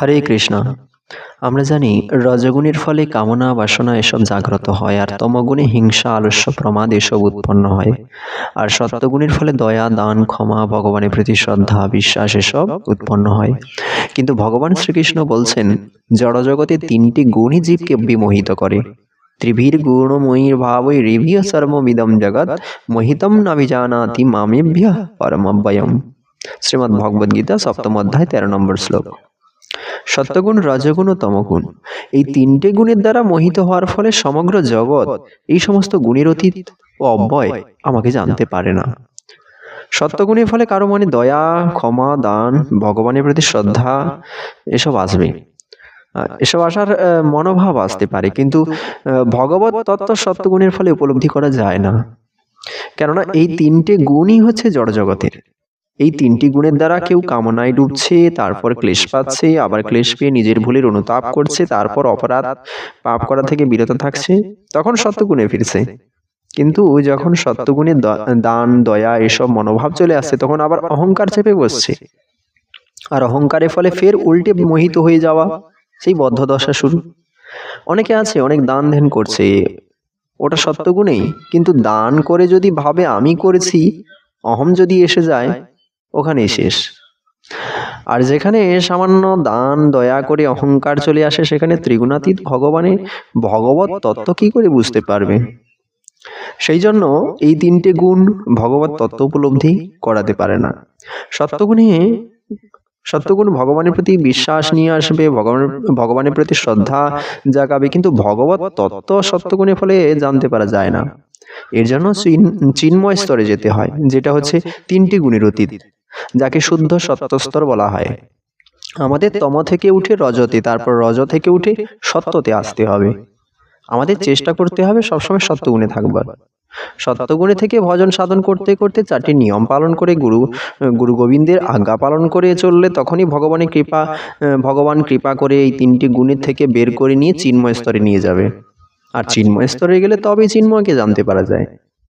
হরে কৃষ্ণ। আমরা জানি রজগুণের ফলে কামনা বাসনা এসব জাগ্রত হয়, আর তমগুণে হিংসা আলস্য প্রমাদ এসব উৎপন্ন হয়, আর সত্যগুণের ফলে দয়া দান ক্ষমা ভগবানের প্রতি শ্রদ্ধা বিশ্বাস এসব উৎপন্ন হয়। কিন্তু ভগবান শ্রীকৃষ্ণ বলছেন জড়জগতে তিনটি গুণই জীবকে বিমোহিত করে। ত্রিভীর গুণময়ীর ভাবৈ রেভিয় সর্বমিদম জগৎ মোহিতম নাভিজানাতি মামেভ্য পরমব্যয়ম। শ্রীমদ্ ভগবদ গীতা 7ম অধ্যায় 13 নম্বর শ্লোক। সত্যগুণ রজগুণ ও তমগুণ এই তিনটে গুণের দ্বারা মোহিত হওয়ার ফলে সমগ্র জগৎ এই সমস্ত গুণের অতীত ও অব্যয় আমাকে জানতে পারে না। সত্যগুণের ফলে কারো মনে দয়া ক্ষমা দান ভগবানের প্রতি শ্রদ্ধা এসব আসবে, এসব আসার মনোভাব আসতে পারে, কিন্তু ভগবত তত্ত্ব সত্যগুণের ফলে উপলব্ধি করা যায় না। কেননা এই তিনটে গুণই হচ্ছে জড়জগতের। এই তিনটি গুণের দ্বারা কেউ কামনায় ডুবছে, তারপর ক্লেশ পাচ্ছে, আবার ক্লেশ পেয়ে নিজের ভুলের অনুতাপ করছে, তারপর অপরাধ পাপ করা থেকে বিরত থাকছে, তখন সত্যগুণে ফিরছে। কিন্তু যখন সত্যগুণে দান দয়া এসব মনোভাব চলে আসছে, তখন আবার অহংকার চেপে বসছে, আর অহংকারের ফলে ফের উল্টে মোহিত হয়ে যাওয়া, সেই বদ্ধ দশা শুরু। অনেকে আছে অনেক দান ধ্যান করছে, ওটা সত্যগুণেই, কিন্তু দান করে যদি ভাবে আমি করেছি, অহম যদি এসে যায়, ওখানেই শেষ। আর যেখানে সামান্য দান দয়া করে অহংকার চলে আসে, সেখানে ত্রিগুণাতীত ভগবত তত্ত্ব কি করে বুঝতে পারবে? সেই জন্য এই তিনটে গুণ ভগবত তত্ত্ব উপলব্ধি করাতে পারে না। সত্যগুণ ভগবানের প্রতি বিশ্বাস নিয়ে আসবে, ভগবানের প্রতি শ্রদ্ধা জাগাবে, কিন্তু ভগবত তত্ত্ব সত্যগুণের ফলে জানতে পারা যায় না। এর জন্য চিন্ময় স্তরে যেতে হয়, যেটা হচ্ছে তিনটি গুণের অতীত, যাকে শুদ্ধ সত্যস্তর বলা হয়। আমাদের তম থেকে উঠে রজতে, তারপর রজ থেকে উঠে সত্যতে আসতে হবে। আমাদের চেষ্টা করতে হবে সবসময় সত্যগুণে থাকবার। সত্যগুণে থেকে ভজন সাধন করতে করতে 4টি নিয়ম পালন করে গুরু গোবিন্দের আজ্ঞা পালন করে চললে তখনই ভগবান কৃপা করে এই তিনটি গুণের থেকে বের করে নিয়ে চিন্ময় স্তরে নিয়ে যাবে। আর চিন্ময় স্তরে গেলে তবেই চিন্ময়কে জানতে পারা যায়।